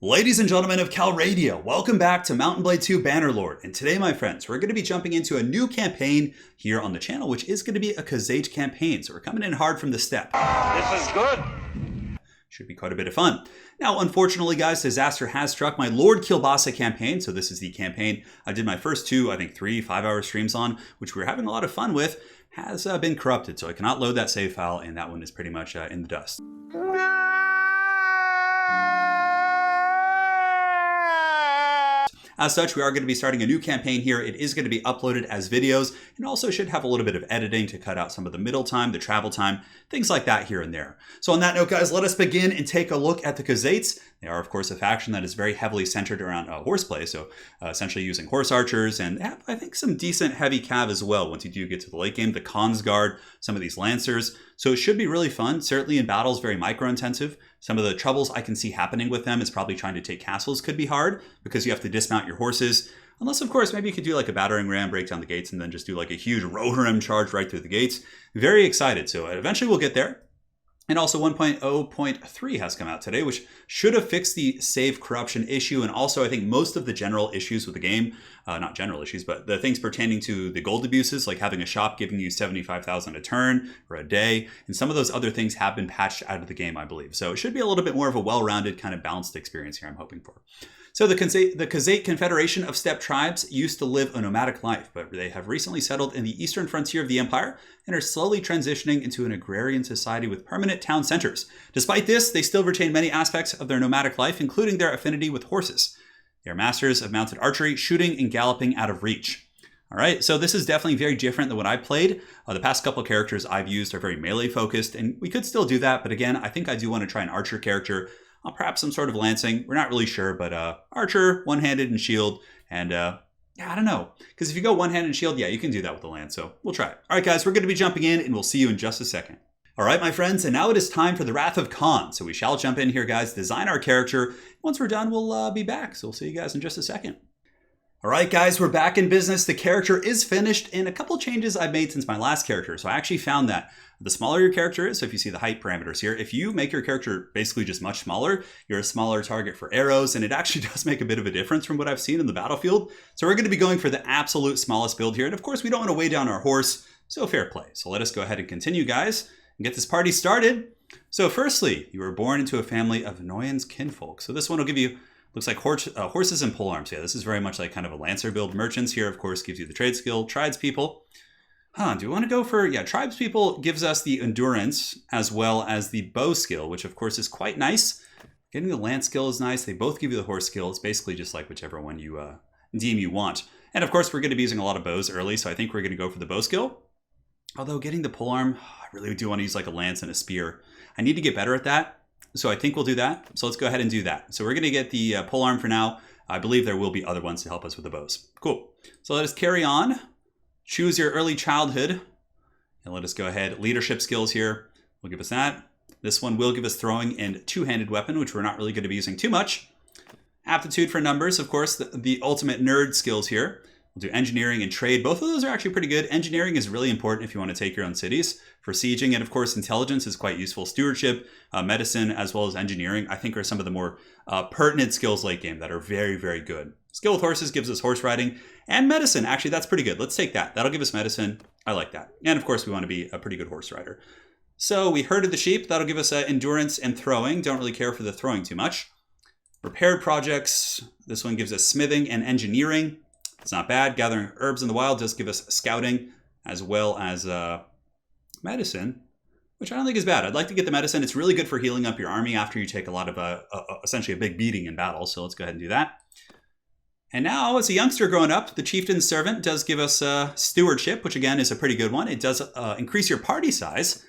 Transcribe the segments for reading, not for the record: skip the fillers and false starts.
Ladies and gentlemen of Cal Radio, welcome back to Mount & Blade 2 Bannerlord. And today, my friends, we're going to be jumping into a new campaign here on the channel, which is going to be a KHUZAIT campaign. So we're coming in hard from the Steppe. This is good. Should be quite a bit of fun. Now, unfortunately, guys, disaster has struck my Lord Kielbasa campaign. So this is the campaign I did my first two, I think 3 5-hour streams on, which we were having a lot of fun with, has been corrupted. So I cannot load that save file, and that one is pretty much in the dust. As such, we are going to be starting a new campaign here. It is going to be uploaded as videos and also should have a little bit of editing to cut out some of the middle time, the travel time, things like that here and there. So on that note, guys, let us begin and take a look at the KHUZAITs. They are, of course, a faction that is very heavily centered around horseplay. So essentially using horse archers and have, I think, some decent heavy cav as well once you do get to the late game. The Khan's Guard, some of these Lancers. So it should be really fun. Certainly in battles, very micro-intensive. Some of the troubles I can see happening with them is probably trying to take castles could be hard because you have to dismount your horses. Unless, of course, maybe you could do like a battering ram, break down the gates, and then just do like a huge rotorim charge right through the gates. Very excited. So eventually we'll get there. And also 1.0.3 has come out today, which should have fixed the save corruption issue. And also, I think most of the general issues with the game, not general issues, but the things pertaining to the gold abuses, like having a shop giving you 75,000 a turn or a day. And some of those other things have been patched out of the game, I believe. So it should be a little bit more of a well-rounded kind of balanced experience here, I'm hoping for. So the KHUZAIT Confederation of Steppe tribes used to live a nomadic life, but they have recently settled in the eastern frontier of the empire and are slowly transitioning into an agrarian society with permanent town centers. Despite this, they still retain many aspects of their nomadic life, including their affinity with horses. They are masters of mounted archery, shooting, and galloping out of reach. All right, so this is definitely very different than what I played. The past couple characters I've used are very melee focused, and we could still do that, but again, I think I do want to try an archer character. Perhaps some sort of lancing. We're not really sure, but archer, one-handed, and shield. And yeah, I don't know. Because if you go one-handed and shield, yeah, you can do that with the lance. So we'll try it. All right, guys, we're going to be jumping in, and we'll see you in just a second. All right, my friends, and now it is time for the Wrath of Khan. So we shall jump in here, guys, design our character. Once we're done, we'll be back. So we'll see you guys in just a second. All right, guys, we're back in business. The character is finished, and a couple changes I've made since my last character. So I actually found that the smaller your character is, so if you see the height parameters here, if you make your character basically just much smaller, you're a smaller target for arrows, and it actually does make a bit of a difference from what I've seen in the battlefield. So we're going to be going for the absolute smallest build here, and of course, we don't want to weigh down our horse, so fair play. So let us go ahead and continue, guys, and get this party started. So firstly, you were born into a family of Noyan's kinfolk. So this one will give you, looks like horses and polearms. Yeah, this is very much like kind of a lancer build. Merchants here, of course, gives you the trade skill. Tradespeople. Do we want to go for, yeah, tribespeople gives us the endurance as well as the bow skill, which of course is quite nice. Getting the lance skill is nice. They both give you the horse skill. It's basically just like whichever one you deem you want. And of course, we're going to be using a lot of bows early, so I think we're going to go for the bow skill. Although getting the polearm, I really do want to use like a lance and a spear. I need to get better at that, so I think we'll do that. So let's go ahead and do that. So we're going to get the polearm for now. I believe there will be other ones to help us with the bows. Cool. So let us carry on. Choose your early childhood. And let us go ahead. Leadership skills here will give us that. This one will give us throwing and two-handed weapon, which we're not really going to be using too much. Aptitude for numbers, of course, the ultimate nerd skills here. We'll do engineering and trade. Both of those are actually pretty good. Engineering is really important if you want to take your own cities. For sieging, and of course, intelligence is quite useful. Stewardship, medicine, as well as engineering, I think are some of the more pertinent skills late game that are very, very good. Skill with horses gives us horse riding and medicine. Actually, that's pretty good. Let's take that. That'll give us medicine. I like that. And of course, we want to be a pretty good horse rider. So we herded the sheep. That'll give us endurance and throwing. Don't really care for the throwing too much. Repaired projects. This one gives us smithing and engineering. It's not bad. Gathering herbs in the wild does give us scouting as well as medicine, which I don't think is bad. I'd like to get the medicine. It's really good for healing up your army after you take a lot of essentially a big beating in battle. So let's go ahead and do that. And now, as a youngster growing up, the chieftain's servant does give us stewardship, which again is a pretty good one. It does increase your party size.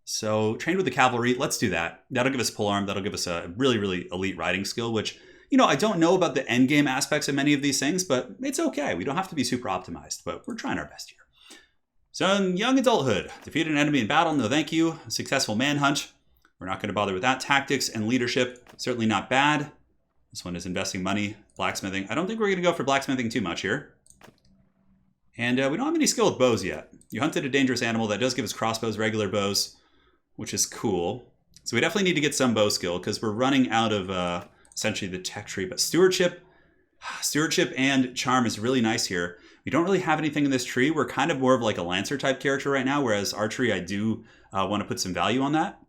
So trained with the cavalry, let's do that. That'll give us polearm. That'll give us a really, really elite riding skill, which, you know, I don't know about the end game aspects of many of these things, but it's okay. We don't have to be super optimized, but we're trying our best here. So in young adulthood, defeat an enemy in battle, no thank you. A successful manhunt, we're not going to bother with that. Tactics and leadership, certainly not bad. This one is investing money, blacksmithing. I don't think we're going to go for blacksmithing too much here. And we don't have any skill with bows yet. You hunted a dangerous animal. That does give us crossbows, regular bows, which is cool. So we definitely need to get some bow skill because we're running out of essentially the tech tree. But stewardship and charm is really nice here. We don't really have anything in this tree. We're kind of more of like a lancer type character right now, whereas archery, I do want to put some value on that.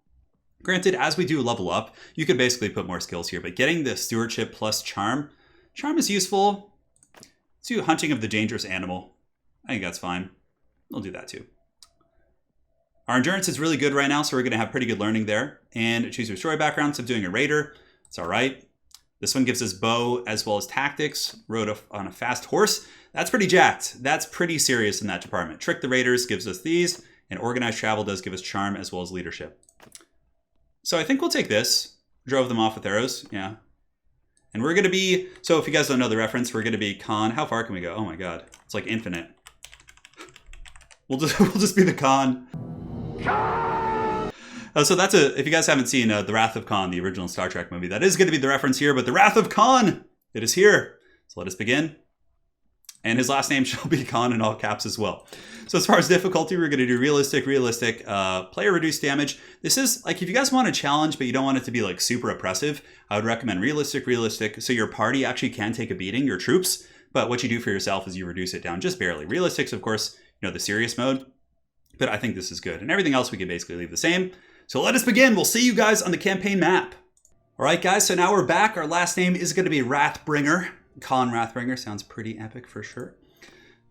Granted, as we do level up, you could basically put more skills here, but getting the stewardship plus charm is useful. Let's do hunting of the dangerous animal. I think that's fine. We'll do that too. Our endurance is really good right now, so we're going to have pretty good learning there. And choose your story background, so doing a raider, it's all right. This one gives us bow as well as tactics. Rode on a fast horse. That's pretty jacked. That's pretty serious in that department. Trick the raiders gives us these, and organized travel does give us charm as well as leadership. So I think we'll take this. Drove them off with arrows, yeah. And we're going to be, so if you guys don't know the reference, we're going to be Khan. How far can we go? Oh my god, it's like infinite. We'll just be the Khan. So that's if you guys haven't seen The Wrath of Khan, the original Star Trek movie, that is going to be the reference here, but The Wrath of Khan, it is here. So let us begin. And his last name shall be Khan in all caps as well. So as far as difficulty, we're going to do realistic, player reduced damage. This is like, if you guys want a challenge, but you don't want it to be like super oppressive, I would recommend realistic. So your party actually can take a beating, your troops, but what you do for yourself is you reduce it down just barely. Realistic's, of course, the serious mode, but I think this is good. And everything else we can basically leave the same. So let us begin. We'll see you guys on the campaign map. All right, guys, so now we're back. Our last name is going to be Wrathbringer. Khan Wrathbringer sounds pretty epic for sure.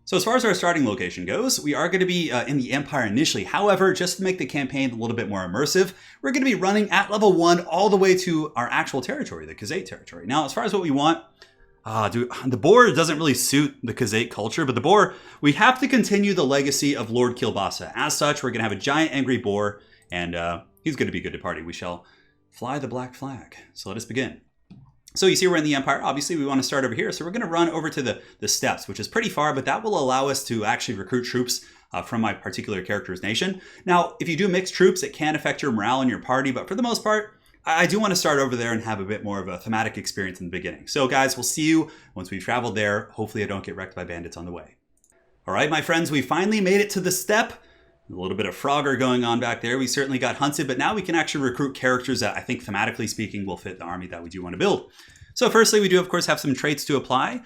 So as far as our starting location goes, we are going to be in the Empire initially. However, just to make the campaign a little bit more immersive, we're going to be running at level 1 all the way to our actual territory, the KHUZAIT territory. Now, as far as what we want, the boar doesn't really suit the KHUZAIT culture, but the boar, we have to continue the legacy of Lord Kilbasa. As such, we're going to have a giant angry boar, and he's going to be good to party. We shall fly the black flag. So let us begin. So you see we're in the Empire. Obviously, we want to start over here. So we're going to run over to the steppes, which is pretty far, but that will allow us to actually recruit troops from my particular character's nation. Now, if you do mix troops, it can affect your morale in your party, but for the most part, I do want to start over there and have a bit more of a thematic experience in the beginning. So guys, we'll see you once we've traveled there. Hopefully I don't get wrecked by bandits on the way. All right, my friends, we finally made it to the steppe. A little bit of Frogger going on back there. We certainly got hunted, but now we can actually recruit characters that I think thematically speaking will fit the army that we do want to build. So firstly, we do of course have some traits to apply.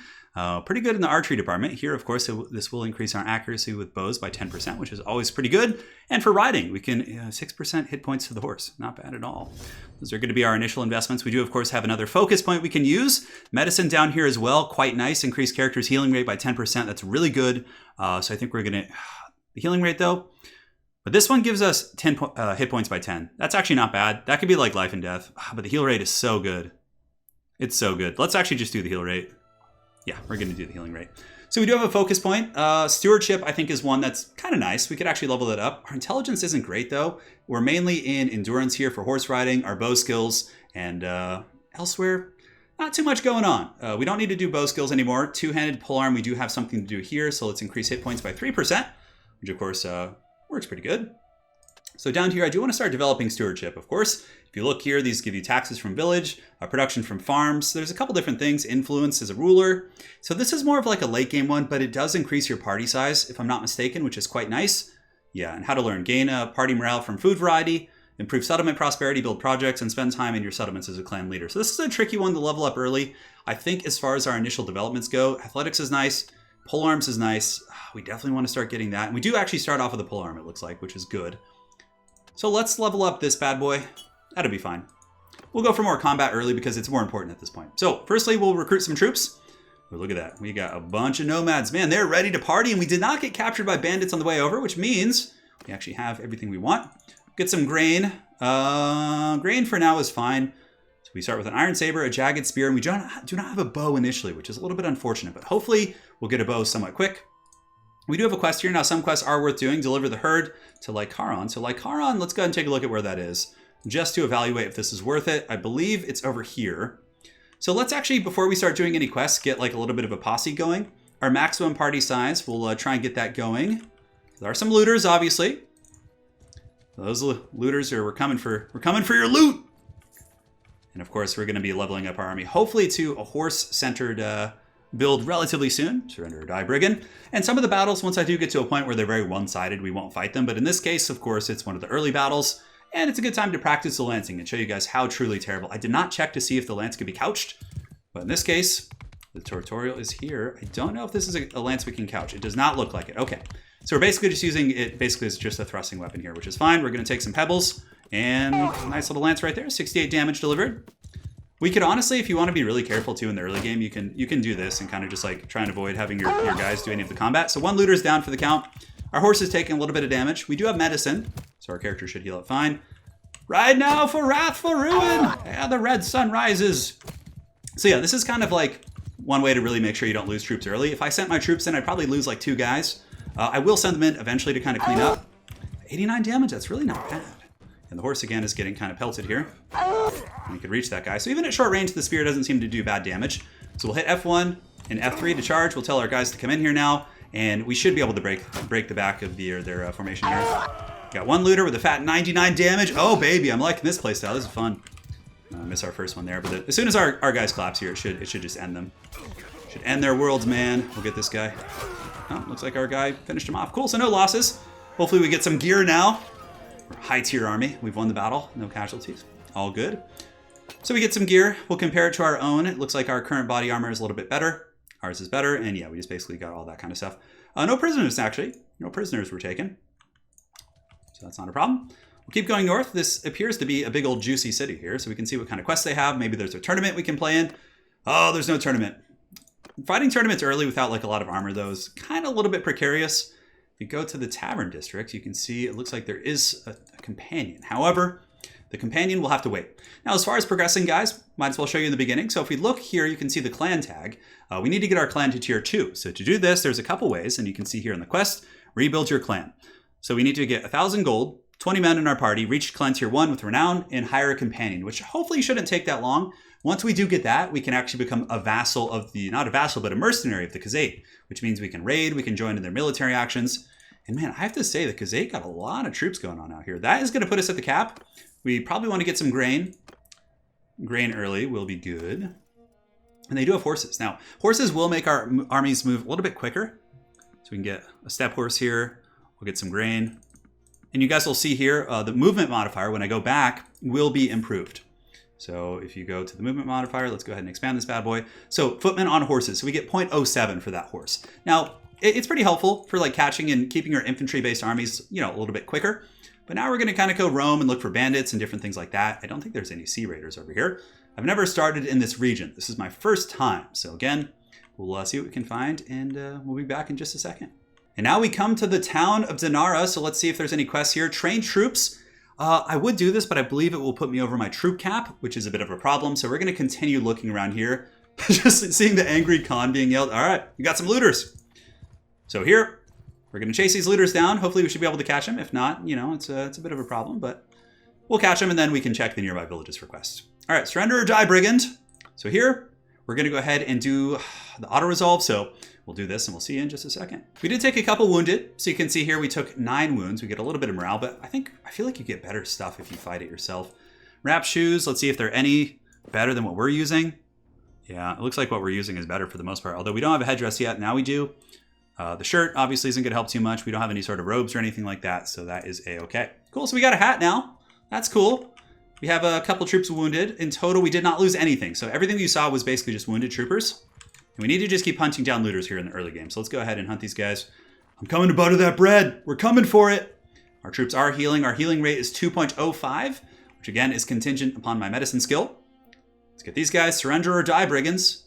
Pretty good in the archery department. Here, of course, this will increase our accuracy with bows by 10%, which is always pretty good. And for riding, we can 6% hit points to the horse. Not bad at all. Those are going to be our initial investments. We do, of course, have another focus point we can use. Medicine down here as well. Quite nice. Increase character's healing rate by 10%. That's really good. So I think we're going to... The healing rate, though... But this one gives us 10 hit points by 10. That's actually not bad. That could be like life and death. But the heal rate is so good. It's so good. Let's actually just do the heal rate. Yeah, we're going to do the healing rate. So we do have a focus point. Stewardship, I think, is one that's kind of nice. We could actually level that up. Our intelligence isn't great, though. We're mainly in endurance here for horse riding, our bow skills, and elsewhere, not too much going on. We don't need to do bow skills anymore. Two-handed polearm, we do have something to do here. So let's increase hit points by 3%, which, of course, works pretty good. So down here, I do want to start developing stewardship, of course. If you look here, these give you taxes from village, production from farms. So there's a couple different things. Influence as a ruler. So this is more of like a late game one, but it does increase your party size, if I'm not mistaken, which is quite nice. Yeah, and how to learn. Gain party morale from food variety, improve settlement prosperity, build projects, and spend time in your settlements as a clan leader. So this is a tricky one to level up early. I think as far as our initial developments go, athletics is nice. Polearms is nice. We definitely want to start getting that. And we do actually start off with a polearm, it looks like, which is good. So let's level up this bad boy. That'll be fine. We'll go for more combat early because it's more important at this point. So firstly, we'll recruit some troops. Oh, look at that. We got a bunch of nomads. Man, they're ready to party, and we did not get captured by bandits on the way over, which means we actually have everything we want. Get some grain. Grain for now is fine. So we start with an iron saber, a jagged spear, and we do not have a bow initially, which is a little bit unfortunate, but hopefully we'll get a bow somewhat quick. We do have a quest here. Now, some quests are worth doing. Deliver the herd to KHAAAAAN. So KHAAAAAN, let's go ahead and take a look at where that is, just to evaluate if this is worth it. I believe it's over here. So let's actually, before we start doing any quests, get like a little bit of a posse going. Our maximum party size, we'll try and get that going. There are some looters, obviously. Those looters we're coming for your loot. And of course, we're going to be leveling up our army, hopefully to a horse-centered build relatively soon. Surrender or die, brigand. And some of the battles, once I do get to a point where they're very one-sided, we won't fight them. But in this case, of course, it's one of the early battles. And it's a good time to practice the lancing and show you guys how truly terrible. I did not check to see if the lance could be couched, but in this case, the tutorial is here. I don't know if this is a lance we can couch. It does not look like it. Okay, so we're basically just using it basically as just a thrusting weapon here, which is fine. We're going to take some pebbles and a nice little lance right there. 68 damage delivered. We could honestly, if you want to be really careful too in the early game, you can do this and kind of just like try and avoid having your guys do any of the combat. So 1 looter is down for the count. Our horse is taking a little bit of damage. We do have medicine, so our character should heal up fine. Ride now for wrathful ruin. Yeah, the red sun rises. So yeah, this is kind of like one way to really make sure you don't lose troops early. If I sent my troops in, I'd probably lose like 2 guys. I will send them in eventually to kind of clean up. 89 damage, that's really not bad. And the horse again is getting kind of pelted here. And you could reach that guy. So even at short range, the spear doesn't seem to do bad damage. So we'll hit F1 and F3 to charge. We'll tell our guys to come in here now. And we should be able to break the back of their formation here. Got 1 looter with a fat 99 damage. Oh, baby, I'm liking this playstyle. This is fun. Miss our first one there. But as soon as our guys collapse here, it should just end them. Should end their worlds, man. We'll get this guy. Oh, looks like our guy finished him off. Cool, so no losses. Hopefully we get some gear now. We're a high-tier army. We've won the battle. No casualties. All good. So we get some gear. We'll compare it to our own. It looks like our current body armor is a little bit better. Ours is better. And yeah, we just basically got all that kind of stuff. No prisoners, actually. No prisoners were taken. So that's not a problem. We'll keep going north. This appears to be a big old juicy city here. So we can see what kind of quests they have. Maybe there's a tournament we can play in. Oh, there's no tournament. Fighting tournaments early without like a lot of armor, though, is kind of a little bit precarious. If you go to the Tavern district, you can see it looks like there is a companion. However, the companion will have to wait. Now, as far as progressing, guys, might as well show you in the beginning. So if we look here, you can see the clan tag. We need to get our clan to tier 2. So to do this, there's a couple ways, and you can see here in the quest, rebuild your clan. So we need to get 1,000 gold, 20 men in our party, reach clan tier 1 with renown, and hire a companion, which hopefully shouldn't take that long. Once we do get that, we can actually become a vassal of the, not a vassal, but a mercenary of the KHUZAIT, which means we can raid, we can join in their military actions. And man, I have to say, the KHUZAIT got a lot of troops going on out here. That is going to put us at the cap. We probably want to get some grain. Grain early will be good. And they do have horses. Now, horses will make our armies move a little bit quicker. So we can get a steppe horse here. We'll get some grain. And you guys will see here, the movement modifier, when I go back, will be improved. So if you go to the movement modifier, let's go ahead and expand this bad boy. So footmen on horses. So we get 0.07 for that horse. Now, it's pretty helpful for like catching and keeping our infantry-based armies, you know, a little bit quicker. But now we're going to kind of go roam and look for bandits and different things like that. I don't think there's any sea raiders over here. I've never started in this region. This is my first time. So again, we'll see what we can find, and we'll be back in just a second. And now we come to the town of Dinara. So let's see if there's any quests here. Train troops. I would do this, but I believe it will put me over my troop cap, which is a bit of a problem. So we're going to continue looking around here. Just seeing the angry Khan being yelled. All right, we got some looters. So here, we're going to chase these looters down. Hopefully we should be able to catch them. If not, you know, it's a bit of a problem, but we'll catch them and then we can check the nearby villages for quests. All right, surrender or die, brigand. So here, we're going to go ahead and do the auto-resolve. So we'll do this and we'll see you in just a second. We did take a couple wounded. So you can see here we took 9 wounds. We get a little bit of morale, but I feel like you get better stuff if you fight it yourself. Wrap shoes. Let's see if they're any better than what we're using. Yeah, it looks like what we're using is better for the most part, although we don't have a headdress yet. Now we do. The shirt obviously isn't going to help too much. We don't have any sort of robes or anything like that, so that is a-okay. Cool, so we got a hat now. That's cool. We have a couple troops wounded. In total, we did not lose anything. So everything you saw was basically just wounded troopers. And we need to just keep hunting down looters here in the early game. So let's go ahead and hunt these guys. I'm coming to butter that bread. We're coming for it. Our troops are healing. Our healing rate is 2.05, which again is contingent upon my medicine skill. Let's get these guys. Surrender or die, brigands.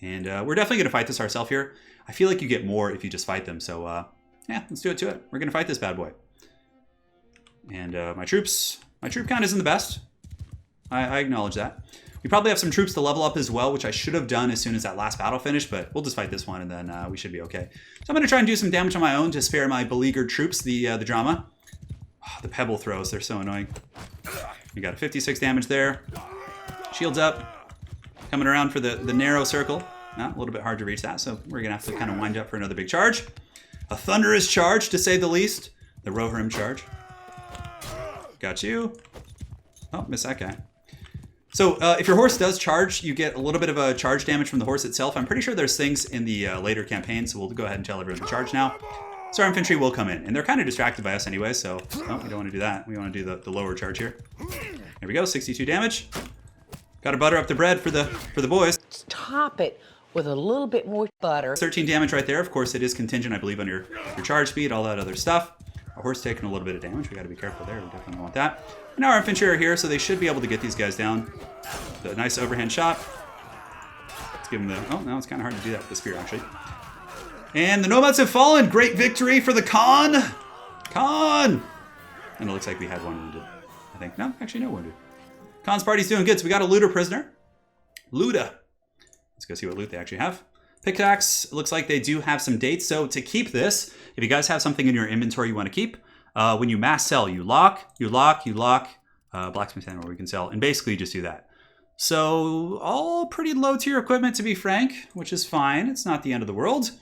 And we're definitely going to fight this ourselves here. I feel like you get more if you just fight them. So yeah, let's do it to it. We're going to fight this bad boy. And my troop count isn't the best. I acknowledge that. We probably have some troops to level up as well, which I should have done as soon as that last battle finished, but we'll just fight this one and then we should be okay. So I'm going to try and do some damage on my own to spare my beleaguered troops the drama. Oh, the pebble throws, they're so annoying. We got a 56 damage there. Shields up. Coming around for the narrow circle. A little bit hard to reach that, so we're going to have to kind of wind up for another big charge. A thunderous charge, to say the least. The Rohirrim charge. Got you. Oh, missed that guy. So if your horse does charge, you get a little bit of a charge damage from the horse itself. I'm pretty sure there's things in the later campaign, so we'll go ahead and tell everyone to charge now. So our infantry will come in. And they're kind of distracted by us anyway, so no, we don't want to do that. We want to do the lower charge here. There we go, 62 damage. Got to butter up the bread for the boys. Top it with a little bit more butter. 13 damage right there. Of course, it is contingent, I believe, on your charge speed, all that other stuff. Our horse taking a little bit of damage. We got to be careful there. We definitely don't want that. And now our infantry are here, so they should be able to get these guys down. The nice overhand shot. Let's give them the... Oh, no, it's kind of hard to do that with the spear, actually. And the nomads have fallen. Great victory for the Khan. Khan! And it looks like we had one wounded. I think. No, actually no wounded. Khan's party's doing good. So we got a looter prisoner. Luda. Let's go see what loot they actually have. Pickaxe. It looks like they do have some dates. So to keep this, if you guys have something in your inventory you want to keep, when you mass sell, you lock, blacksmith handle where we can sell, and basically just do that. So all pretty low tier equipment, to be frank, which is fine. It's not the end of the world.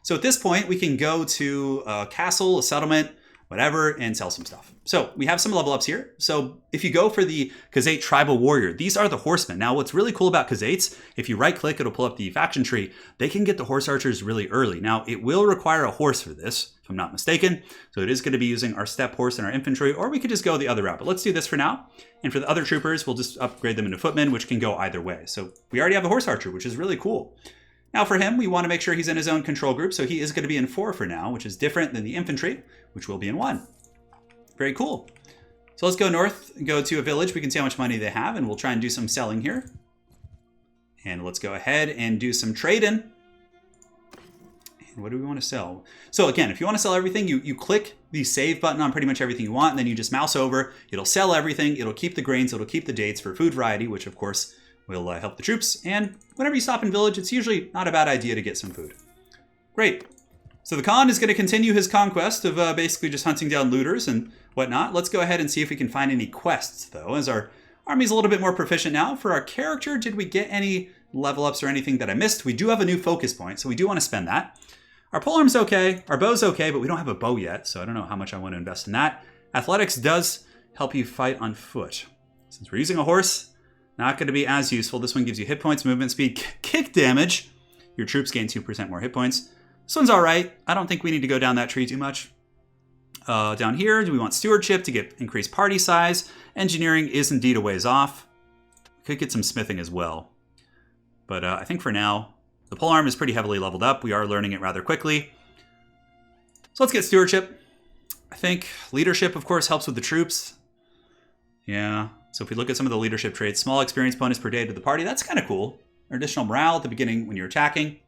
So at this point, we can go to a castle, a settlement, whatever, and sell some stuff. So we have some level ups here. So if you go for the KHUZAIT Tribal Warrior, these are the horsemen. Now, what's really cool about KHUZAITs, if you right click, it'll pull up the faction tree. They can get the horse archers really early. Now, it will require a horse for this, if I'm not mistaken. So it is going to be using our steppe horse and our infantry, or we could just go the other route. But let's do this for now. And for the other troopers, we'll just upgrade them into footmen, which can go either way. So we already have a horse archer, which is really cool. Now for him, we want to make sure he's in his own control group. So he is going to be in 4 for now, which is different than the infantry, which will be in 1. Very cool. So let's go north and go to a village. We can see how much money they have, and we'll try and do some selling here. And let's go ahead and do some trading. And what do we want to sell? So again, if you want to sell everything, you click the save button on pretty much everything you want, and then you just mouse over. It'll sell everything. It'll keep the grains. It'll keep the dates for food variety, which of course will help the troops. And whenever you stop in village, it's usually not a bad idea to get some food. Great. So the Khan is going to continue his conquest of basically just hunting down looters and whatnot. Let's go ahead and see if we can find any quests, though, as our army's a little bit more proficient now. For our character, did we get any level ups or anything that I missed? We do have a new focus point, so we do want to spend that. Our polearm's okay, our bow's okay, but we don't have a bow yet, so I don't know how much I want to invest in that. Athletics does help you fight on foot. Since we're using a horse, not going to be as useful. This one gives you hit points, movement speed, kick damage. Your troops gain 2% more hit points. This one's all right. I don't think we need to go down that tree too much. Down here, do we want stewardship to get increased party size? Engineering is indeed a ways off. We could get some smithing as well. But I think for now, the polearm is pretty heavily leveled up. We are learning it rather quickly. So let's get stewardship. I think leadership, of course, helps with the troops. Yeah. So if we look at some of the leadership traits, small experience bonus per day to the party, that's kind of cool. Or additional morale at the beginning when you're attacking.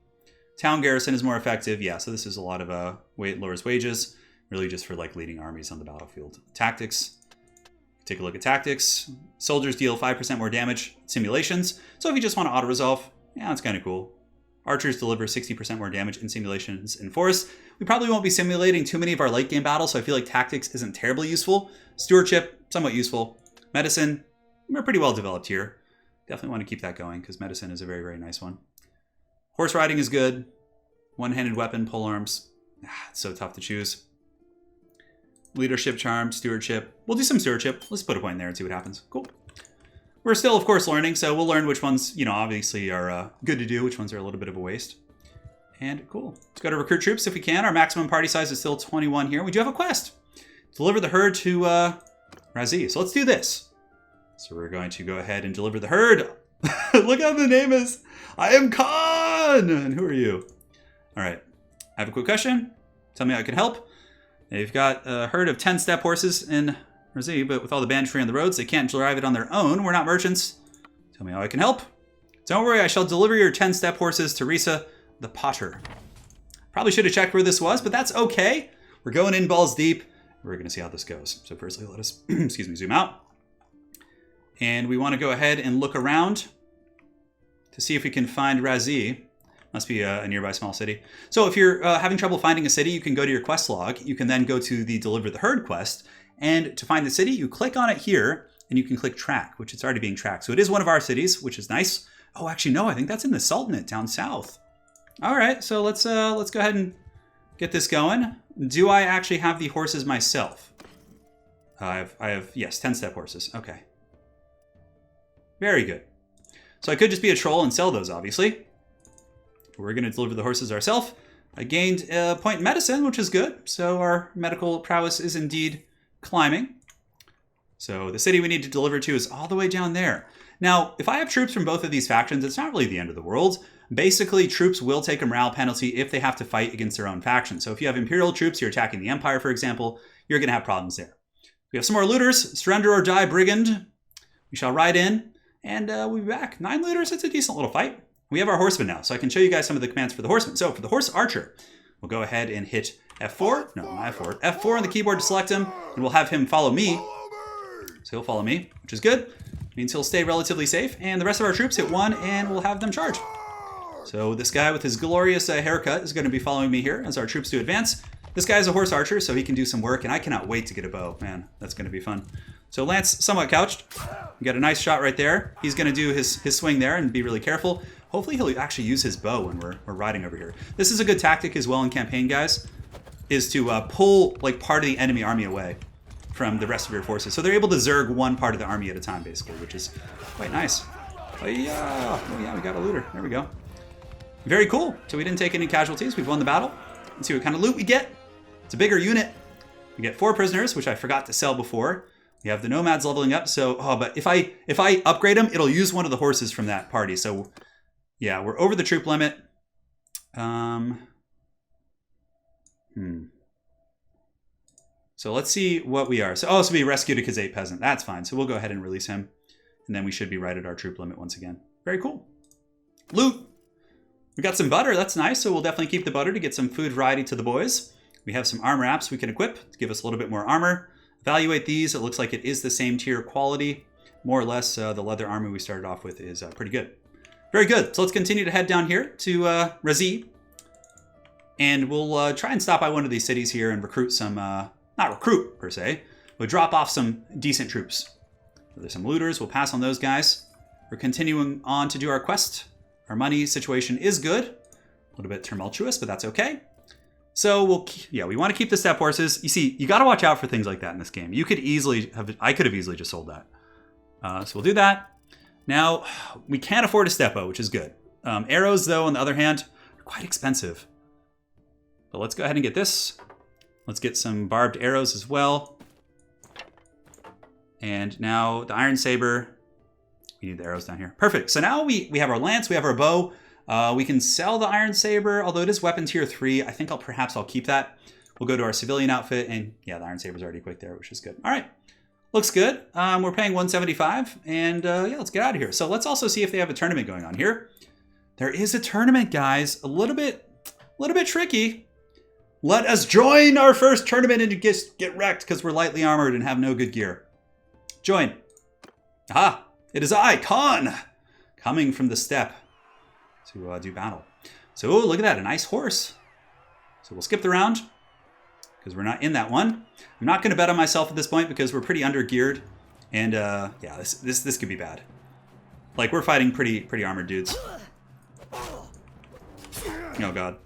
Town garrison is more effective. Yeah, so this is a lot of lowers wages. Really just for like leading armies on the battlefield. Tactics. Take a look at tactics. Soldiers deal 5% more damage. Simulations. So if you just want to auto-resolve, yeah, that's kind of cool. Archers deliver 60% more damage in simulations in force. We probably won't be simulating too many of our late game battles, so I feel like tactics isn't terribly useful. Stewardship, somewhat useful. Medicine, we're pretty well developed here. Definitely want to keep that going because medicine is a very, very nice one. Horse riding is good. One-handed weapon, polearms. It's so tough to choose. Leadership, charm, stewardship. We'll do some stewardship. Let's put a point in there and see what happens. Cool. We're still, of course, learning, so we'll learn which ones, obviously are good to do, which ones are a little bit of a waste. And cool. Let's go to recruit troops if we can. Our maximum party size is still 21 here. We do have a quest. Deliver the herd to Razi. So let's do this. So we're going to go ahead and deliver the herd. Look how the name is. I am Khan. And who are you? All right. I have a quick question. Tell me how I can help. They've got a herd of 10 steppe horses in Razi, but with all the banditry on the roads, they can't drive it on their own. We're not merchants. Tell me how I can help. Don't worry, I shall deliver your 10 steppe horses to Risa the Potter. Probably should have checked where this was, but that's okay. We're going in balls deep. We're going to see how this goes. So firstly, let us, zoom out. And we want to go ahead and look around to see if we can find Razi. Must be a nearby small city. So if you're having trouble finding a city, you can go to your quest log. You can then go to the Deliver the Herd quest. And to find the city, you click on it here, and you can click track, which it's already being tracked. So it is one of our cities, which is nice. Oh, actually, no, I think that's in the Sultanate down south. All right, so let's go ahead and get this going. Do I actually have the horses myself? I have, yes, 10 steppe horses. Okay. Very good. So I could just be a troll and sell those, obviously. We're going to deliver the horses ourselves. I gained a point in medicine, which is good. So our medical prowess is indeed climbing. So the city we need to deliver to is all the way down there. Now, if I have troops from both of these factions, it's not really the end of the world. Basically, troops will take a morale penalty if they have to fight against their own faction. So if you have Imperial troops, you're attacking the Empire, for example, you're going to have problems there. We have some more looters. Surrender or die, brigand. We shall ride in, and we'll be back. 9 looters, it's a decent little fight. We have our horsemen now, so I can show you guys some of the commands for the horsemen. So for the horse archer, we'll go ahead and hit F4. No, not F4. F4 on the keyboard to select him, and we'll have him follow me. So he'll follow me, which is good. Means he'll stay relatively safe. And the rest of our troops hit 1, and we'll have them charge. So this guy with his glorious haircut is going to be following me here as our troops do advance. This guy is a horse archer, so he can do some work, and I cannot wait to get a bow. Man, that's going to be fun. So Lance, somewhat couched. We got a nice shot right there. He's going to do his swing there and be really careful. Hopefully he'll actually use his bow when we're riding over here. This is a good tactic as well in campaign, guys, is to pull like part of the enemy army away from the rest of your forces. So they're able to zerg one part of the army at a time, basically, which is quite nice. Oh yeah, we got a looter. There we go. Very cool. So we didn't take any casualties. We've won the battle. Let's see what kind of loot we get. It's a bigger unit. We get 4 prisoners, which I forgot to sell before. We have the nomads leveling up. So, but if I upgrade them, it'll use one of the horses from that party. So, yeah, we're over the troop limit. So let's see what we are. So we rescued a KHUZAIT peasant. That's fine. So we'll go ahead and release him. And then we should be right at our troop limit once again. Very cool. Loot. We got some butter. That's nice. So we'll definitely keep the butter to get some food variety to the boys. We have some armor apps we can equip to give us a little bit more armor. Evaluate these. It looks like it is the same tier quality. More or less, the leather armor we started off with is pretty good. Very good. So let's continue to head down here to Razi. And we'll try and stop by one of these cities here and recruit some... not recruit, per se, but drop off some decent troops. So there's some looters. We'll pass on those guys. We're continuing on to do our quest. Our money situation is good. A little bit tumultuous, but that's okay. So we want to keep the steppe horses. You see, you got to watch out for things like that in this game. You could easily have, I could have easily just sold that. So we'll do that. Now, we can't afford a steppo, which is good. Arrows, though, on the other hand, are quite expensive. But let's go ahead and get this. Let's get some barbed arrows as well. And now the iron saber. We need the arrows down here. Perfect. So now we have our lance, we have our bow. We can sell the iron saber, although it is weapon tier 3. I think I'll keep that. We'll go to our civilian outfit, and yeah, the iron saber's already equipped there, which is good. All right, looks good. We're paying 175, and yeah, let's get out of here. So let's also see if they have a tournament going on here. There is a tournament, guys. A little bit tricky. Let us join our first tournament and get wrecked because we're lightly armored and have no good gear. Join. Aha! It is I, Khan, coming from the steppe to do battle. So look at that, a nice horse. So we'll skip the round because we're not in that one. I'm not going to bet on myself at this point because we're pretty under geared, and yeah, this could be bad. Like we're fighting pretty armored dudes. Oh god.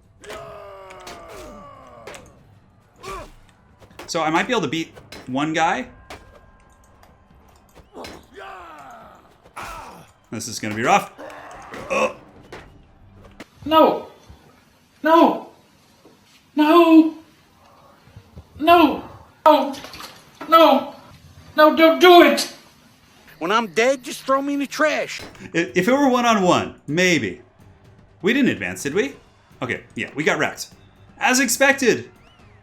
So I might be able to beat one guy. This is going to be rough. Oh. No. No. No. No. No. No. No, don't do it. When I'm dead, just throw me in the trash. If it were one-on-one, maybe. We didn't advance, did we? Okay, yeah, we got wrecked. As expected.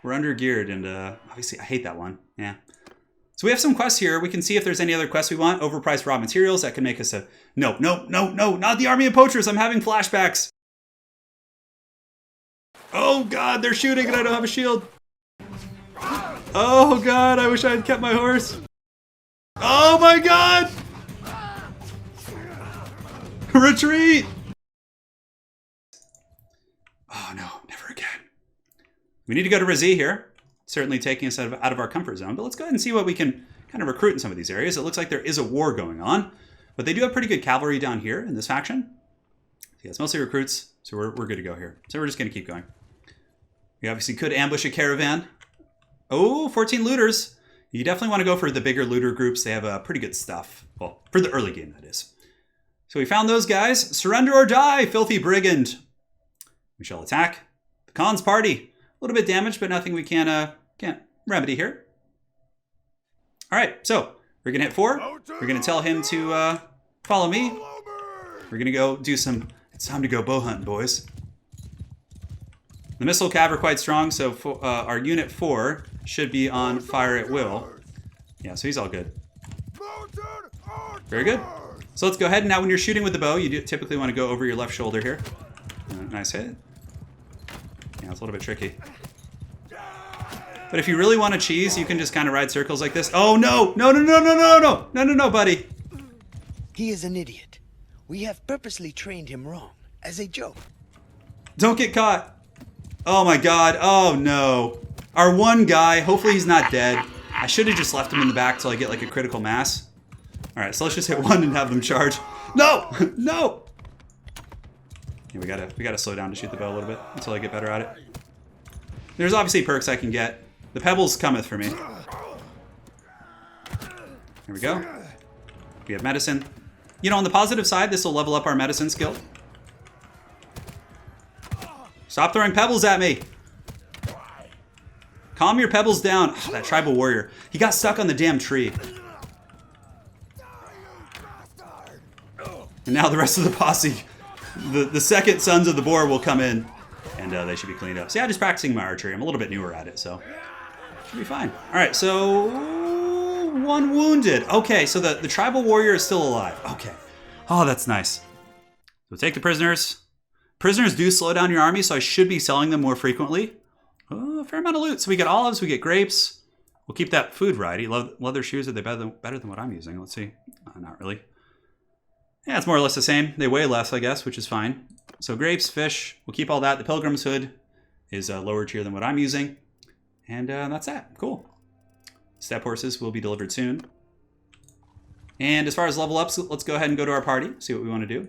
We're under geared, and obviously I hate that one. Yeah. So we have some quests here. We can see if there's any other quests we want. Overpriced raw materials. That can make us a... No, not the army of poachers. I'm having flashbacks. Oh god, they're shooting and I don't have a shield. Oh god, I wish I had kept my horse. Oh my god! Retreat! Oh no, never again. We need to go to Razi here. Certainly taking us out of our comfort zone, but let's go ahead and see what we can kind of recruit in some of these areas. It looks like there is a war going on, but they do have pretty good cavalry down here in this faction. Yeah, it's mostly recruits, so we're good to go here. So we're just going to keep going. We obviously could ambush a caravan. Oh, 14 looters. You definitely want to go for the bigger looter groups. They have pretty good stuff. Well, for the early game, that is. So we found those guys. Surrender or die, filthy brigand. We shall attack. Khan's party. A little bit damaged, but nothing we can't remedy here. All right, so we're gonna hit 4. We're gonna tell him to follow me. We're gonna go do some. It's time to go bow hunting, boys. The missile cav are quite strong, so our unit 4 should be on fire at will. Yeah, so he's all good. Very good. So let's go ahead, and now when you're shooting with the bow, you do typically want to go over your left shoulder here. Nice hit. Yeah, it's a little bit tricky. But if you really want to cheese, you can just kind of ride circles like this. Oh, no! No, no, no, no, no, no! No, no, no, buddy! He is an idiot. We have purposely trained him wrong, as a joke. Don't get caught! Oh my god, oh no. Our one guy, hopefully he's not dead. I should have just left him in the back till I get like a critical mass. Alright, so let's just hit 1 and have them charge. No! No! Yeah, we gotta slow down to shoot the bow a little bit until I get better at it. There's obviously perks I can get. The pebbles cometh for me. Here we go. We have medicine. You know, on the positive side, this will level up our medicine skill. Stop throwing pebbles at me. Calm your pebbles down. Oh, that tribal warrior. He got stuck on the damn tree. And now the rest of the posse, the second sons of the boar will come in. And they should be cleaned up. So yeah, just practicing my archery. I'm a little bit newer at it, so should be fine. All right, so 1 wounded. Okay, so the tribal warrior is still alive. Okay. Oh, that's nice. So take the prisoners. Prisoners do slow down your army, so I should be selling them more frequently. Oh, a fair amount of loot. So we get olives, we get grapes. We'll keep that food variety. Leather shoes, are they better than what I'm using? Let's see. Not really. Yeah, it's more or less the same. They weigh less, I guess, which is fine. So grapes, fish, we'll keep all that. The Pilgrim's Hood is a lower tier than what I'm using. And that's that. Cool. Steppe horses will be delivered soon. And as far as level ups, let's go ahead and go to our party, see what we want to do.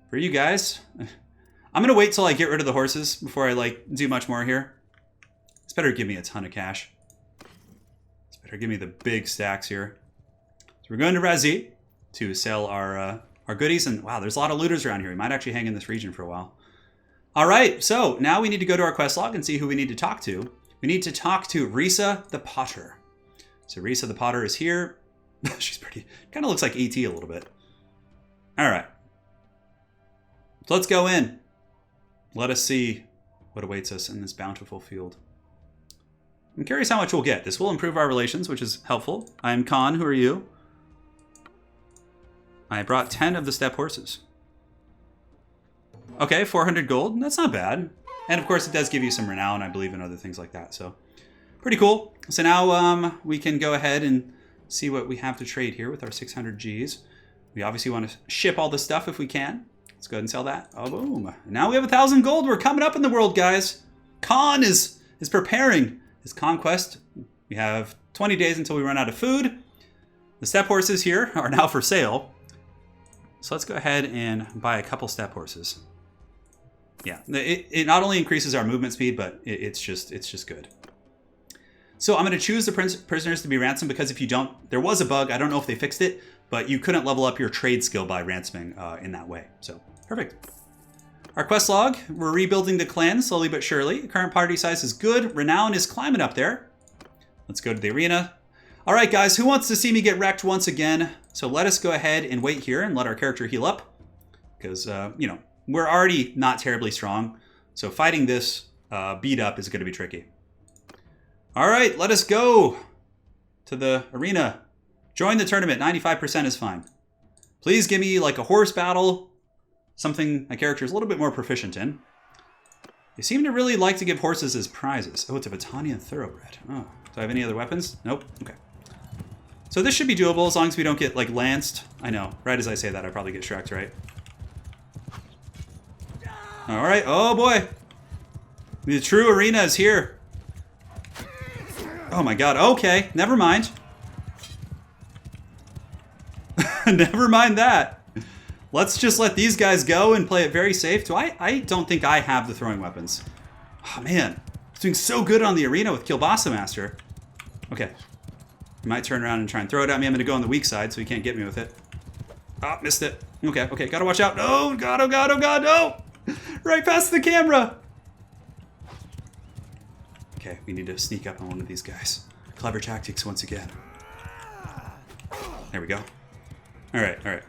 For you guys, I'm going to wait till I get rid of the horses before I do much more here. It's better give me a ton of cash. It's better give me the big stacks here. So we're going to Razi to sell our goodies. And wow, there's a lot of looters around here. We might actually hang in this region for a while. All right, so now we need to go to our quest log and see who we need to talk to. We need to talk to Risa the Potter. So Risa the Potter is here. She's pretty, kind of looks like ET a little bit. All right. So let's go in. Let us see what awaits us in this bountiful field. I'm curious how much we'll get. This will improve our relations, which is helpful. I am Khan. Who are you? I brought 10 of the steppe horses. Okay, 400 gold. That's not bad. And of course, it does give you some renown, I believe, and other things like that. So pretty cool. So now we can go ahead and see what we have to trade here with our 600 Gs. We obviously want to ship all this stuff if we can. Let's go ahead and sell that. Oh, boom. Now we have 1,000 gold. We're coming up in the world, guys. Khan is preparing his conquest. We have 20 days until we run out of food. The steppe horses here are now for sale. So let's go ahead and buy a couple steppe horses. Yeah, it not only increases our movement speed, but it's just good. So I'm going to choose the prisoners to be ransomed because if you don't, there was a bug. I don't know if they fixed it, but you couldn't level up your trade skill by ransoming in that way. So perfect. Our quest log, we're rebuilding the clan slowly but surely. Current party size is good. Renown is climbing up there. Let's go to the arena. All right, guys, who wants to see me get wrecked once again? So let us go ahead and wait here and let our character heal up because, you know, we're already not terribly strong. So fighting this beat up is going to be tricky. All right, let us go to the arena. Join the tournament. 95% is fine. Please give me like a horse battle, something my character is a little bit more proficient in. They seem to really like to give horses as prizes. Oh, it's a Battanian thoroughbred. Oh, do I have any other weapons? Nope. Okay. So this should be doable as long as we don't get like lanced. I know, right as I say that, I probably get Shrek, right? All right, oh boy. The true arena is here. Oh my God, okay, never mind. Never mind that. Let's just let these guys go and play it very safe. I don't think I have the throwing weapons. Oh man, it's doing so good on the arena with Kielbasa Master. Okay, I might turn around and try and throw it at me. I'm gonna go on the weak side so he can't get me with it. Oh, missed it. Okay, gotta watch out. Oh God, no! Right past the camera. Okay, we need to sneak up on one of these guys. Clever tactics once again. There we go. All right, all right.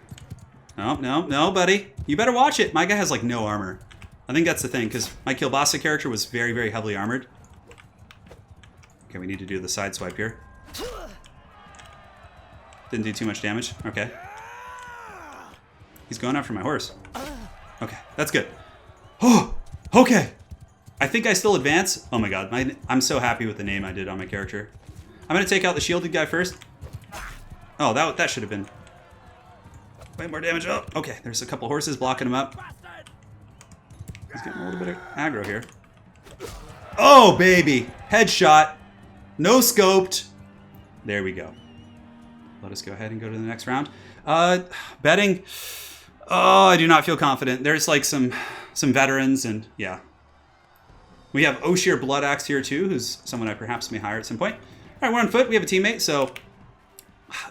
No, no, no, buddy. You better watch it. My guy has, like, no armor. I think that's the thing, because my Kielbasa character was very, very heavily armored. Okay, we need to do the side swipe here. Didn't do too much damage. Okay. He's going after my horse. Okay, that's good. Oh, okay. I think I still advance. Oh my god, I'm so happy with the name I did on my character. I'm going to take out the shielded guy first. Oh, that should have been way more damage. Oh, okay, there's a couple horses blocking him up. He's getting a little bit of aggro here. Oh, baby. Headshot. No scoped. There we go. Let us go ahead and go to the next round. Betting. Oh, I do not feel confident. There's like some veterans and yeah. We have Oshir Bloodaxe here too, who's someone I perhaps may hire at some point. All right, we're on foot. We have a teammate. So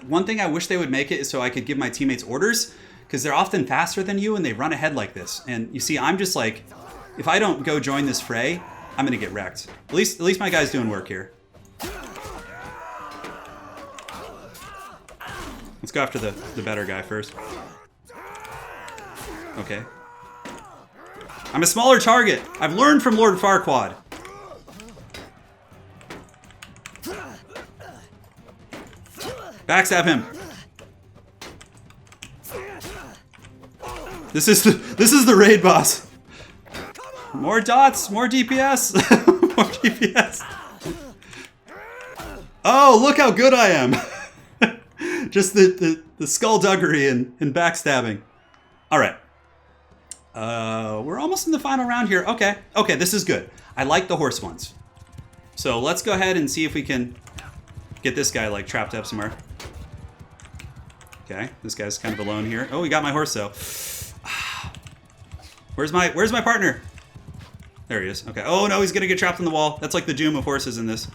one thing I wish they would make it is so I could give my teammates orders, because they're often faster than you and they run ahead like this. And you see, I'm just like, if I don't go join this fray, I'm gonna get wrecked. At least my guy's doing work here. Let's go after the better guy first. Okay. I'm a smaller target. I've learned from Lord Farquaad. Backstab him. This is the raid boss. More dots, more DPS, more DPS. Oh, look how good I am. Just the Skulduggery and backstabbing. All right. We're almost in the final round here. Okay. Okay, this is good. I like the horse ones. So let's go ahead and see if we can get this guy like trapped up somewhere. Okay, this guy's kind of alone here. Oh, we got my horse though. Where's my partner? There he is. Okay. Oh no, he's gonna get trapped on the wall. That's like the doom of horses in this.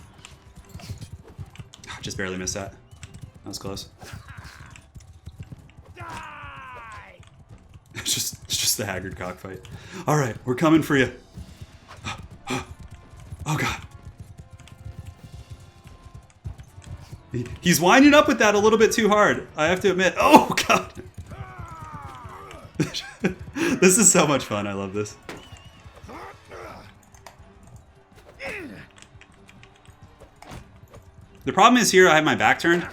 Just barely missed that. That was close. It's just the haggard cockfight. All right, we're coming for you. Oh god. He's winding up with that a little bit too hard, I have to admit. Oh god. This is so much fun. I love this. The problem is here I have my back turned.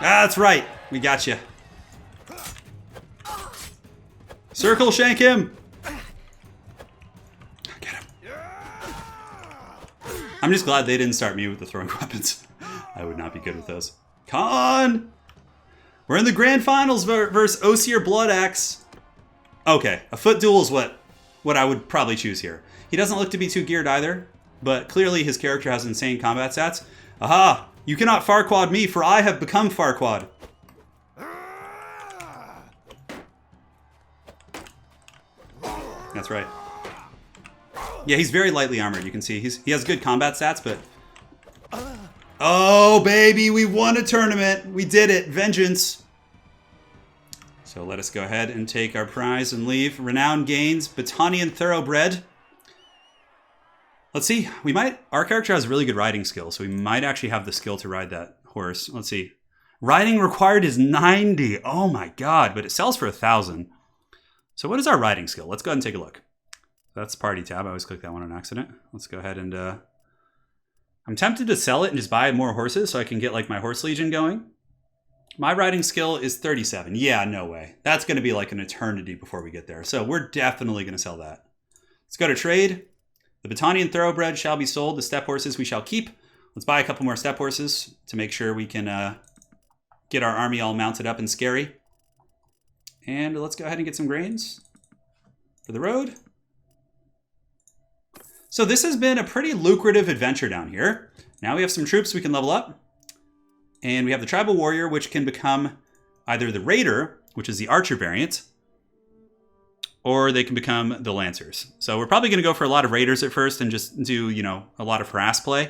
That's right. We got you. Circle shank him. Get him. I'm just glad they didn't start me with the throwing weapons. I would not be good with those. Con! We're in the grand finals versus Oshir Bloodaxe. Okay, a foot duel is what I would probably choose here. He doesn't look to be too geared either, but clearly his character has insane combat stats. Aha! You cannot Farquaad me, for I have become Farquaad. That's right. Yeah, he's very lightly armored. You can see he has good combat stats, but... Oh, baby, we won a tournament. We did it. Vengeance. So let us go ahead and take our prize and leave. Renown gains, Battanian Thoroughbred. Let's see. Our character has really good riding skill, so we might actually have the skill to ride that horse. Let's see. Riding required is 90. Oh my god, but it sells for 1,000. So what is our riding skill? Let's go ahead and take a look. That's party tab. I always click that one on accident. Let's go ahead and... I'm tempted to sell it and just buy more horses so I can get like my horse legion going. My riding skill is 37. Yeah, no way. That's going to be like an eternity before we get there. So we're definitely going to sell that. Let's go to trade. The Battanian Thoroughbred shall be sold. The steppe horses we shall keep. Let's buy a couple more steppe horses to make sure we can get our army all mounted up and scary. And let's go ahead and get some grains for the road. So this has been a pretty lucrative adventure down here. Now we have some troops we can level up. And we have the Tribal Warrior, which can become either the Raider, which is the Archer variant, or they can become the Lancers. So we're probably going to go for a lot of Raiders at first and just do, a lot of harass play.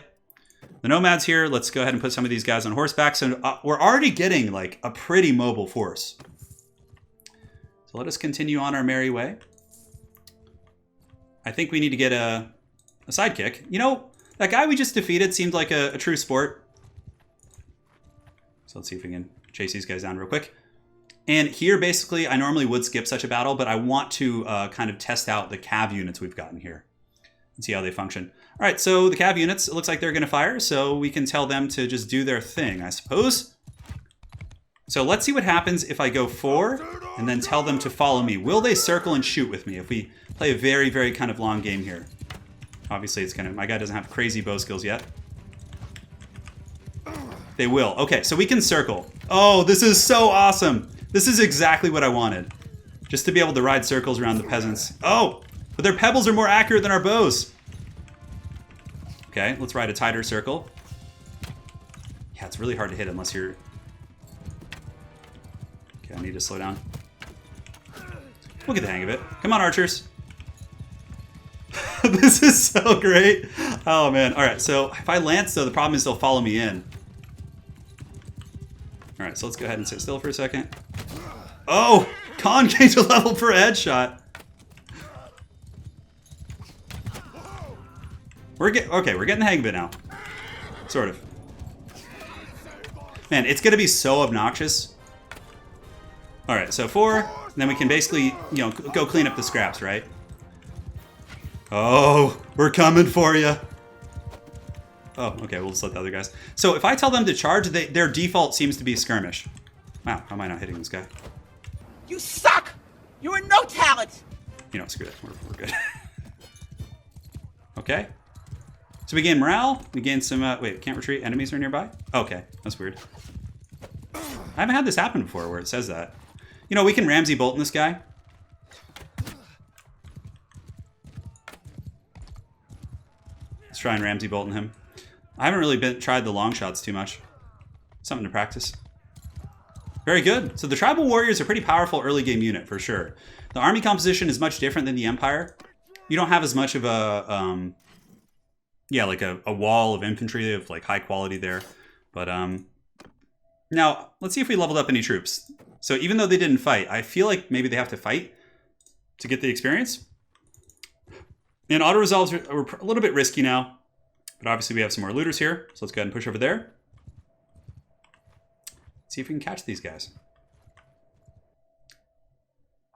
The Nomads here, let's go ahead and put some of these guys on horseback. So we're already getting like a pretty mobile force. So let us continue on our merry way. I think we need to get a sidekick. You know, that guy we just defeated seemed like a true sport. So let's see if we can chase these guys down real quick. And here, basically, I normally would skip such a battle, but I want to kind of test out the cav units we've gotten here and see how they function. All right, so the cav units, it looks like they're going to fire, so we can tell them to just do their thing, I suppose. So let's see what happens if I go 4 and then tell them to follow me. Will they circle and shoot with me if we play a very, very kind of long game here? Obviously, it's my guy doesn't have crazy bow skills yet. They will. Okay, so we can circle. Oh, this is so awesome. This is exactly what I wanted. Just to be able to ride circles around the peasants. Oh, but their pebbles are more accurate than our bows. Okay, let's ride a tighter circle. Yeah, it's really hard to hit unless you're... Okay, I need to slow down. We'll get the hang of it. Come on, archers. This is so great. Oh, man. All right, so if I lance, though, the problem is they'll follow me in. All right, so let's go ahead and sit still for a second. Oh, con gains a level per headshot. We're getting the hang of it now. Sort of. Man, it's gonna be so obnoxious. All right, so 4, and then we can basically, you know, go clean up the scraps, right? Oh, we're coming for you. Oh, okay, we'll just let the other guys. So if I tell them to charge, their default seems to be skirmish. Wow, how am I not hitting this guy? You suck! You are no talent! You know, screw it. We're good. Okay. So we gain morale. We gain some... wait, can't retreat. Enemies are nearby? Okay, that's weird. I haven't had this happen before where it says that. You know, we can Ramsey Bolton this guy. Let's try and Ramsey Bolton him. I haven't really tried the long shots too much. Something to practice. Very good. So the Tribal Warriors are a pretty powerful early game unit for sure. The army composition is much different than the Empire. You don't have as much of a, yeah, like a wall of infantry of like high quality there. But now let's see if we leveled up any troops. So even though they didn't fight, I feel like maybe they have to fight to get the experience. And auto resolves are a little bit risky now. But obviously we have some more looters here. So let's go ahead and push over there. See if we can catch these guys.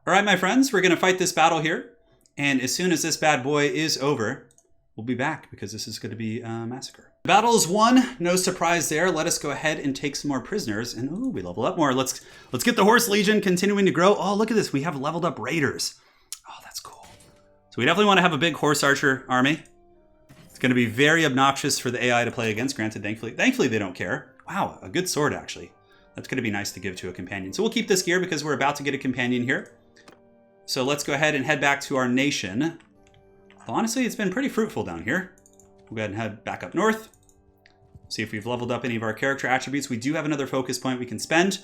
All right, my friends, we're going to fight this battle here. And as soon as this bad boy is over, we'll be back because this is going to be a massacre. The battle is won. No surprise there. Let us go ahead and take some more prisoners. And ooh, we level up more. Let's get the Horse Legion continuing to grow. Oh, look at this. We have leveled up raiders. Oh, that's cool. So we definitely want to have a big horse archer army. It's going to be very obnoxious for the AI to play against. Granted, thankfully they don't care. Wow, a good sword actually. That's going to be nice to give to a companion. So we'll keep this gear because we're about to get a companion here. So let's go ahead and head back to our nation. Well, honestly, it's been pretty fruitful down here. We'll go ahead and head back up north. See if we've leveled up any of our character attributes. We do have another focus point we can spend.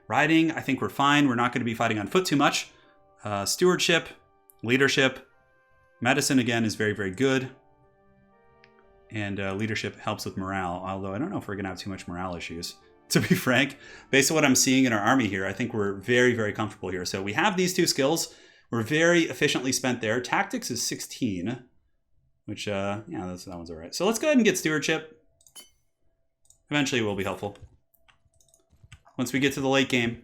Riding, I think we're fine. We're not going to be fighting on foot too much. Stewardship, leadership. Medicine, again, is very, very good. And leadership helps with morale, although I don't know if we're going to have too much morale issues. To be frank, based on what I'm seeing in our army here, I think we're very, very comfortable here. So we have these two skills. We're very efficiently spent there. Tactics is 16, which, yeah, that one's all right. So let's go ahead and get stewardship. Eventually it will be helpful. Once we get to the late game.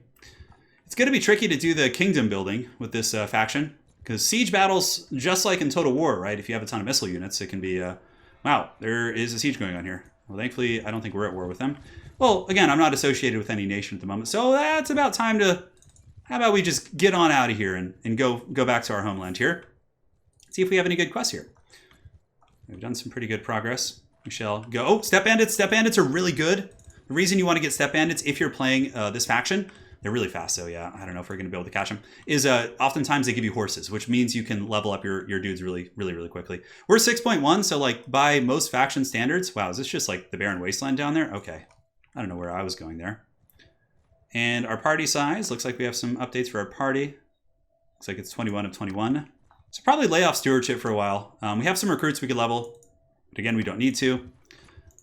It's going to be tricky to do the kingdom building with this faction. Because siege battles, just like in Total War, right? If you have a ton of missile units, it can be, wow, there is a siege going on here. Well, thankfully, I don't think we're at war with them. Well, again, I'm not associated with any nation at the moment, so that's about time to... How about we just get on out of here and go back to our homeland here. See if we have any good quests here. We've done some pretty good progress. We shall go... Oh, Steppe Bandits! Steppe Bandits are really good. The reason you want to get Steppe Bandits, if you're playing this faction, they're really fast, so yeah, I don't know if we're going to be able to catch them, is oftentimes they give you horses, which means you can level up your dudes really, really, really quickly. We're 6.1, so like by most faction standards... Wow, is this just like the Barren Wasteland down there? Okay. I don't know where I was going there. And our party size, looks like we have some updates for our party. Looks like it's 21 of 21. So probably lay off stewardship for a while. We have some recruits we could level, but again, we don't need to.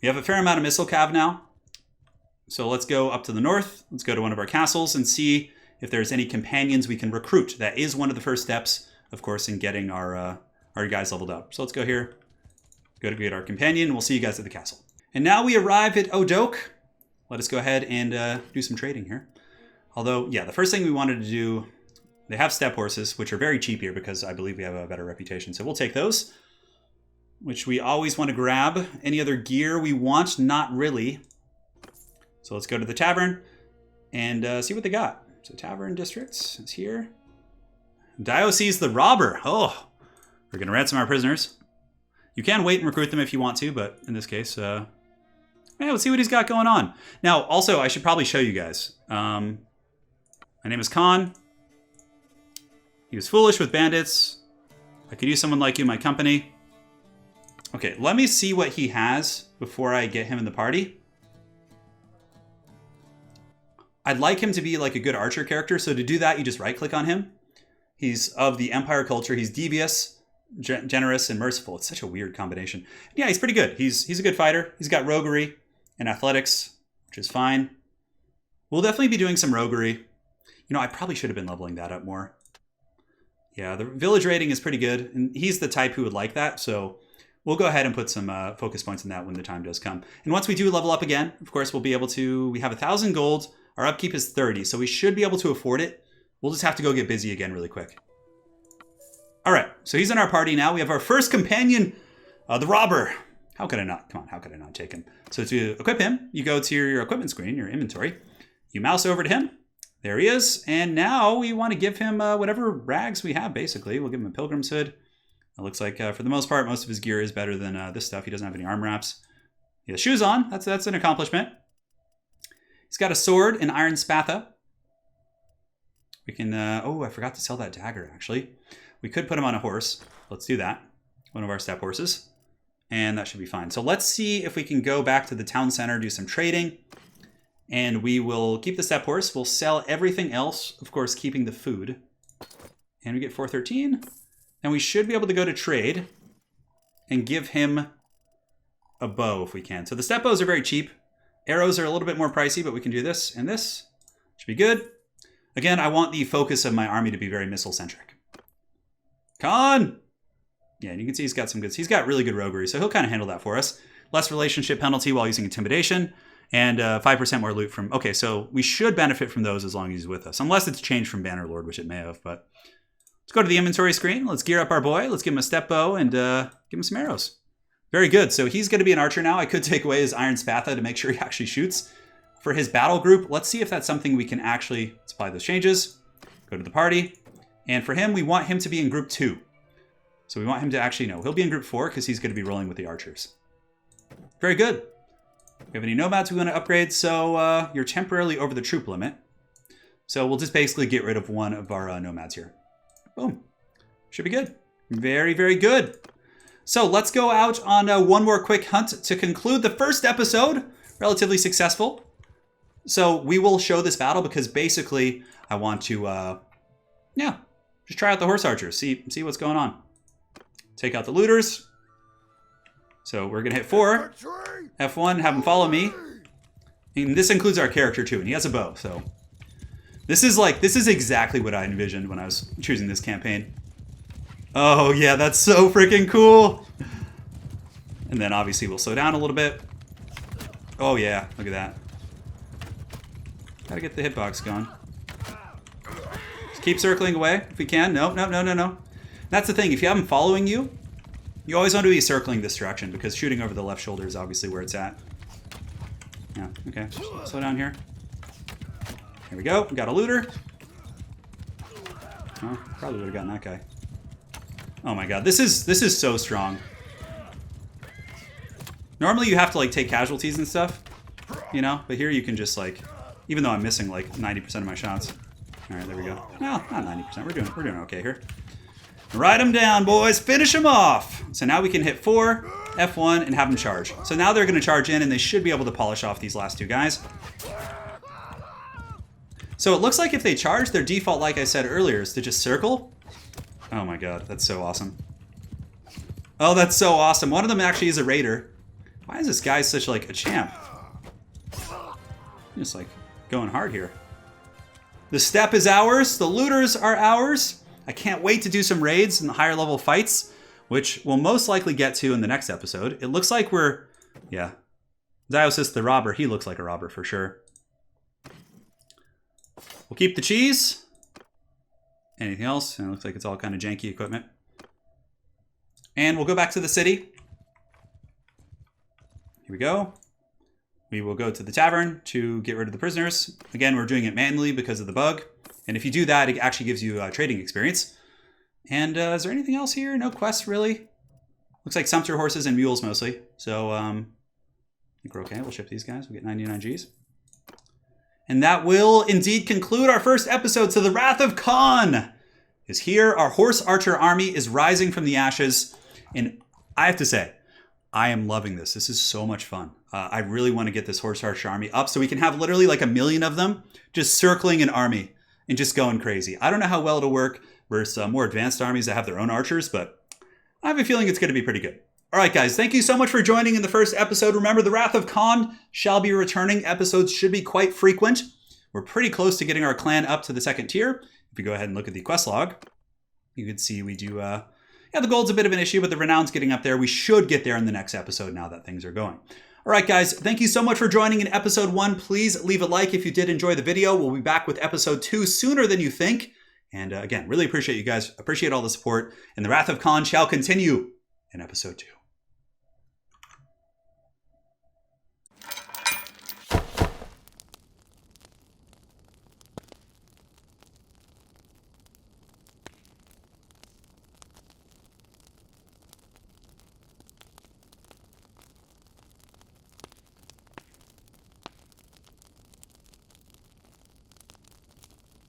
We have a fair amount of missile cav now. So let's go up to the north. Let's go to one of our castles and see if there's any companions we can recruit. That is one of the first steps, of course, in getting our guys leveled up. So let's go here, go to get our companion, and we'll see you guys at the castle. And now we arrive at Odok. Let us go ahead and do some trading here. Although, yeah, the first thing we wanted to do, they have steppe horses, which are very cheap here because I believe we have a better reputation. So we'll take those, which we always want to grab. Any other gear we want? Not really. So let's go to the tavern and see what they got. So Tavern Districts is here. Diocese the Robber. Oh, we're going to ransom our prisoners. You can wait and recruit them if you want to, but in this case, yeah, let's see what he's got going on. Now, also, I should probably show you guys. My name is Khan. He was foolish with bandits. I could use someone like you in my company. Okay, let me see what he has before I get him in the party. I'd like him to be like a good archer character, so to do that, you just right-click on him. He's of the Empire culture. He's devious, generous, and merciful. It's such a weird combination. Yeah, he's pretty good. He's a good fighter. He's got roguery and athletics, which is fine. We'll definitely be doing some roguery. You know, I probably should have been leveling that up more. Yeah, the village rating is pretty good, and he's the type who would like that, so we'll go ahead and put some focus points in that when the time does come. And once we do level up again, of course, we'll be able to... We have 1,000 gold. Our upkeep is 30, so we should be able to afford it. We'll just have to go get busy again really quick. All right, so he's in our party now. We have our first companion, the Robber. How could I not? Come on, how could I not take him? So to equip him, you go to your equipment screen, your inventory. You mouse over to him. There he is. And now we want to give him whatever rags we have, basically. We'll give him a pilgrim's hood. It looks like, for the most part, most of his gear is better than this stuff. He doesn't have any arm wraps. He has shoes on. That's an accomplishment. He's got a sword, an iron spatha. We can, oh, I forgot to sell that dagger, actually. We could put him on a horse. Let's do that. One of our steppe horses. And that should be fine. So let's see if we can go back to the town center, do some trading. And we will keep the steppe horse. We'll sell everything else, of course, keeping the food. And we get 413. And we should be able to go to trade and give him a bow if we can. So the steppe bows are very cheap. Arrows are a little bit more pricey, but we can do this and this. Should be good. Again, I want the focus of my army to be very missile-centric. Khan! Yeah, and you can see he's got some goods. He's got really good roguery, so he'll kind of handle that for us. Less relationship penalty while using intimidation, and 5% more loot from... Okay, so we should benefit from those as long as he's with us, unless it's changed from Bannerlord, which it may have, but... Let's go to the inventory screen. Let's gear up our boy. Let's give him a steppe bow and give him some arrows. Very good. So he's going to be an archer now. I could take away his iron spatha to make sure he actually shoots. For his battle group, let's see if that's something we can actually apply those changes. Go to the party. And for him, we want him to be in group 2. So we want him to actually, no, he'll be in group 4 because he's going to be rolling with the archers. Very good. We have any nomads we want to upgrade? So you're temporarily over the troop limit. So we'll just basically get rid of one of our nomads here. Boom. Should be good. Very, very good. So let's go out on one more quick hunt to conclude the first episode. Relatively successful. So we will show this battle because basically I want to, yeah, just try out the horse archers. See what's going on. Take out the looters. So we're going to hit 4. F1, have him follow me. And this includes our character too, and he has a bow, so... This is exactly what I envisioned when I was choosing this campaign. Oh yeah, that's so freaking cool. And then obviously we'll slow down a little bit. Oh yeah, look at that. Gotta get the hitbox going. Just keep circling away if we can. No. That's the thing, if you have him following you, you always want to be circling this direction because shooting over the left shoulder is obviously where it's at. Yeah, okay, slow down here. Here we go. We got a looter. Oh, probably would have gotten that guy. Oh my god, this is so strong. Normally you have to like take casualties and stuff, you know, but here you can just like, even though I'm missing like 90% of my shots. All right, there we go. No, not 90%. We're doing okay here. Ride them down, boys. Finish them off. So now we can hit 4, F1, and have them charge. So now they're going to charge in, and they should be able to polish off these last 2 guys. So it looks like if they charge, their default, like I said earlier, is to just circle. Oh my god, that's so awesome. Oh, that's so awesome. One of them actually is a raider. Why is this guy such like a champ? Just like going hard here. The steppe is ours. The looters are ours. I can't wait to do some raids and higher level fights, which we'll most likely get to in the next episode. It looks like we're, yeah. Ziosis the robber, he looks like a robber for sure. We'll keep the cheese. Anything else? It looks like it's all kind of janky equipment. And we'll go back to the city. Here we go. We will go to the tavern to get rid of the prisoners. Again, we're doing it manually because of the bug. And if you do that, it actually gives you trading experience. And is there anything else here? No quests, really. Looks like sumpter horses and mules mostly. So I think we're okay. We'll ship these guys. We'll get 99 Gs. And that will indeed conclude our first episode. So the Wrath of Khan is here. Our horse archer army is rising from the ashes. And I have to say, I am loving this. This is so much fun. I really want to get this horse archer army up so we can have literally like 1 million of them just circling an army and just going crazy. I don't know how well it'll work versus more advanced armies that have their own archers, but I have a feeling it's going to be pretty good. All right, guys, thank you so much for joining in the first episode. Remember, the Wrath of Khan shall be returning. Episodes should be quite frequent. We're pretty close to getting our clan up to the 2nd tier. If you go ahead and look at the quest log, you can see we do, yeah, the gold's a bit of an issue, but the renown's getting up there. We should get there in the next episode now that things are going. All right, guys, thank you so much for joining in episode 1. Please leave a like if you did enjoy the video. We'll be back with episode 2 sooner than you think. And again, really appreciate you guys. Appreciate all the support. And the Wrath of Khan shall continue in episode 2.